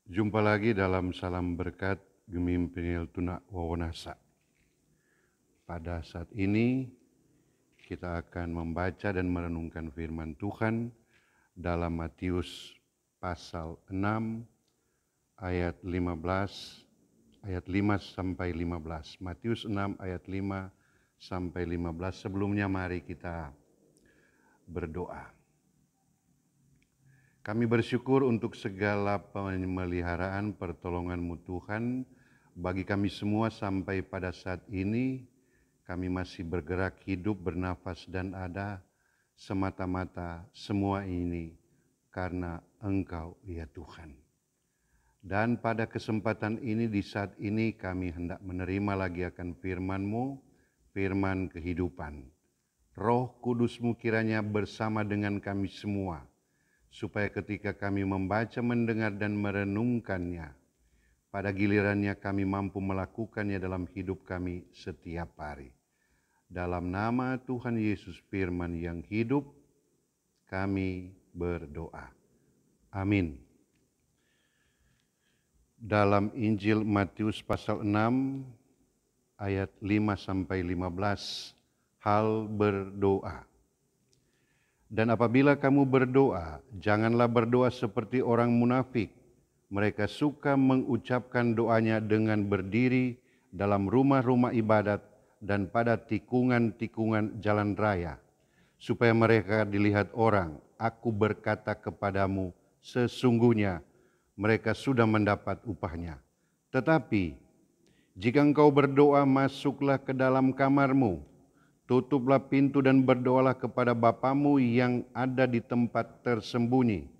Jumpa lagi dalam Salam Berkat Gemimpinil Tuna Wawonasa. Pada saat ini kita akan membaca dan merenungkan firman Tuhan dalam Matius pasal 6 ayat 15 ayat 5 sampai 15. Matius 6 ayat 5 sampai 15. Sebelumnya mari kita berdoa. Kami bersyukur untuk segala pemeliharaan pertolongan-Mu Tuhan bagi kami semua sampai pada saat ini. Kami masih bergerak, hidup, bernafas dan ada semata-mata semua ini karena Engkau ya Tuhan. Dan pada kesempatan ini, di saat ini kami hendak menerima lagi akan firman-Mu, firman kehidupan. Roh Kudus-Mu kiranya bersama dengan kami semua, supaya ketika kami membaca, mendengar, dan merenungkannya, pada gilirannya kami mampu melakukannya dalam hidup kami setiap hari. Dalam nama Tuhan Yesus firman yang hidup, kami berdoa. Amin. Dalam Injil Matius pasal 6 ayat 5 sampai 15, hal berdoa. Dan apabila kamu berdoa, janganlah berdoa seperti orang munafik. Mereka suka mengucapkan doanya dengan berdiri dalam rumah-rumah ibadat dan pada tikungan-tikungan jalan raya, supaya mereka dilihat orang. Aku berkata kepadamu, sesungguhnya mereka sudah mendapat upahnya. Tetapi jika engkau berdoa, masuklah ke dalam kamarmu, tutuplah pintu dan berdoalah kepada Bapamu yang ada di tempat tersembunyi.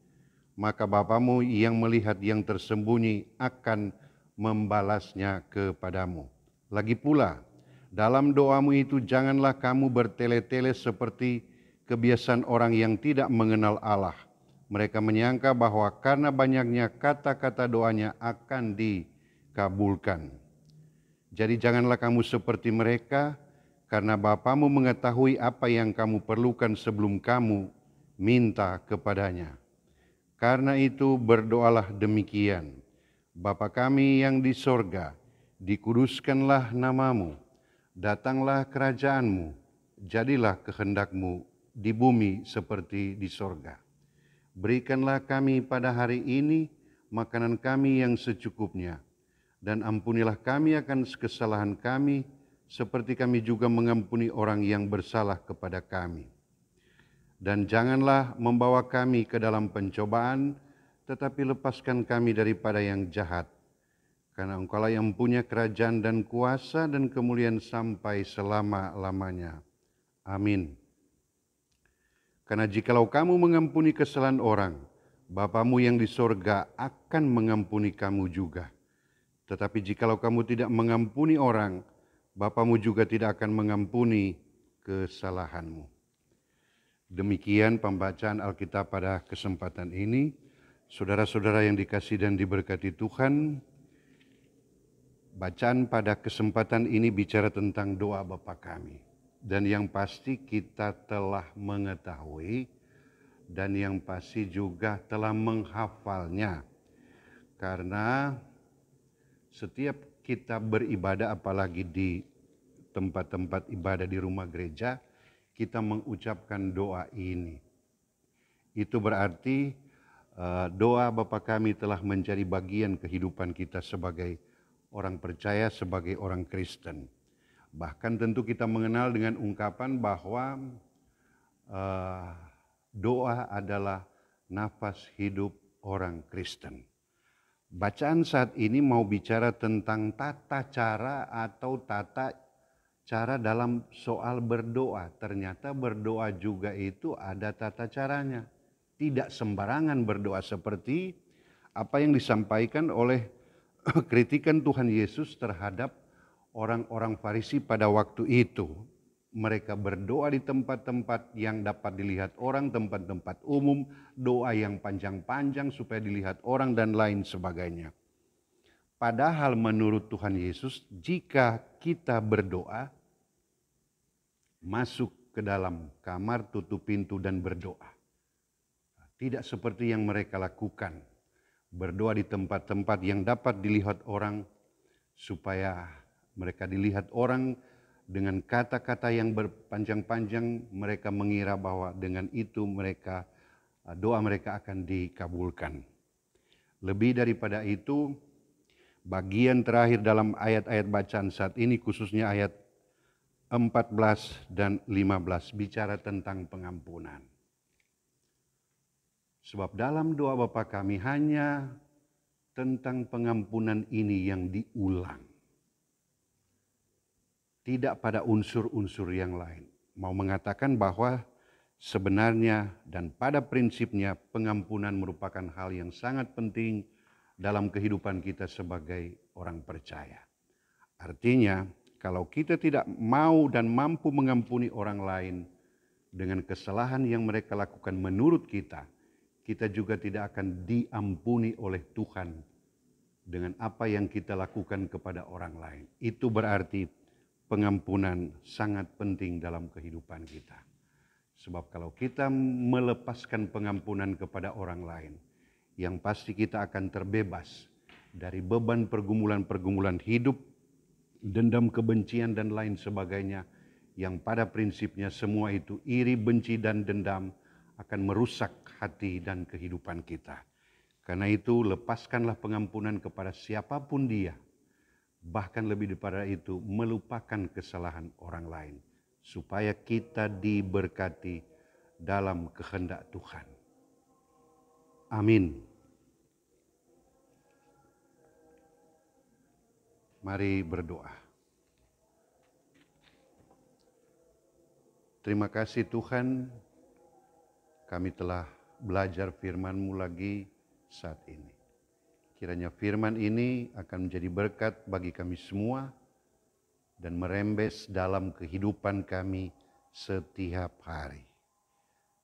Maka Bapamu yang melihat yang tersembunyi akan membalasnya kepadamu. Lagi pula, dalam doamu itu janganlah kamu bertele-tele seperti kebiasaan orang yang tidak mengenal Allah. Mereka menyangka bahwa karena banyaknya kata-kata doanya akan dikabulkan. Jadi janganlah kamu seperti mereka, karena Bapamu mengetahui apa yang kamu perlukan sebelum kamu minta kepadanya. Karena itu berdoalah demikian: Bapa kami yang di sorga, dikuduskanlah namamu, datanglah kerajaanmu, jadilah kehendakmu di bumi seperti di sorga. Berikanlah kami pada hari ini makanan kami yang secukupnya, dan ampunilah kami akan kesalahan kami, seperti kami juga mengampuni orang yang bersalah kepada kami. Dan janganlah membawa kami ke dalam pencobaan, tetapi lepaskan kami daripada yang jahat. Karena Engkaulah yang punya kerajaan dan kuasa dan kemuliaan sampai selama-lamanya. Amin. Karena jikalau kamu mengampuni kesalahan orang, Bapamu yang di sorga akan mengampuni kamu juga. Tetapi jikalau kamu tidak mengampuni orang, Bapamu juga tidak akan mengampuni kesalahanmu. Demikian pembacaan Alkitab pada kesempatan ini. Saudara-saudara yang dikasihi dan diberkati Tuhan, bacaan pada kesempatan ini bicara tentang doa Bapa kami. Dan yang pasti kita telah mengetahui dan yang pasti juga telah menghafalnya. Karena setiap kita beribadah, apalagi di tempat-tempat ibadah di rumah gereja, kita mengucapkan doa ini. Itu berarti doa Bapa kami telah menjadi bagian kehidupan kita sebagai orang percaya, sebagai orang Kristen. Bahkan tentu kita mengenal dengan ungkapan bahwa doa adalah nafas hidup orang Kristen. Bacaan saat ini mau bicara tentang tata cara atau tata cara dalam soal berdoa. Ternyata berdoa juga itu ada tata caranya. Tidak sembarangan berdoa seperti apa yang disampaikan oleh kritikan Tuhan Yesus terhadap orang-orang Farisi pada waktu itu. Mereka berdoa di tempat-tempat yang dapat dilihat orang, tempat-tempat umum, doa yang panjang-panjang supaya dilihat orang dan lain sebagainya. Padahal menurut Tuhan Yesus, jika kita berdoa, masuk ke dalam kamar, tutup pintu dan berdoa. Tidak seperti yang mereka lakukan. berdoa di tempat-tempat yang dapat dilihat orang, supaya mereka dilihat orang dengan kata-kata yang berpanjang-panjang, mereka mengira bahwa dengan itu doa mereka akan dikabulkan. Lebih daripada itu, bagian terakhir dalam ayat-ayat bacaan saat ini, khususnya ayat 14 dan 15, bicara tentang pengampunan. Sebab dalam doa Bapa kami hanya tentang pengampunan ini yang diulang. Tidak pada unsur-unsur yang lain. Mau mengatakan bahwa sebenarnya dan pada prinsipnya pengampunan merupakan hal yang sangat penting dalam kehidupan kita sebagai orang percaya. Artinya, kalau kita tidak mau dan mampu mengampuni orang lain dengan kesalahan yang mereka lakukan menurut kita, kita juga tidak akan diampuni oleh Tuhan dengan apa yang kita lakukan kepada orang lain. Itu berarti pengampunan sangat penting dalam kehidupan kita. Sebab kalau kita melepaskan pengampunan kepada orang lain, yang pasti kita akan terbebas dari beban pergumulan-pergumulan hidup, dendam, kebencian, dan lain sebagainya, yang pada prinsipnya semua itu iri, benci, dan dendam akan merusak hati dan kehidupan kita. Karena itu lepaskanlah pengampunan kepada siapapun dia. Bahkan lebih daripada itu, melupakan kesalahan orang lain. Supaya kita diberkati dalam kehendak Tuhan. Amin. Mari berdoa. Terima kasih Tuhan, kami telah belajar firman-Mu lagi saat ini. Kiranya firman ini akan menjadi berkat bagi kami semua dan merembes dalam kehidupan kami setiap hari.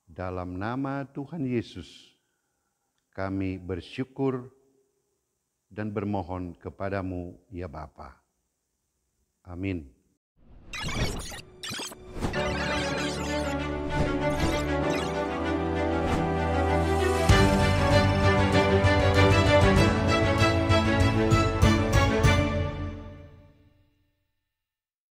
Dalam nama Tuhan Yesus, kami bersyukur dan bermohon kepadamu ya Bapa. Amin.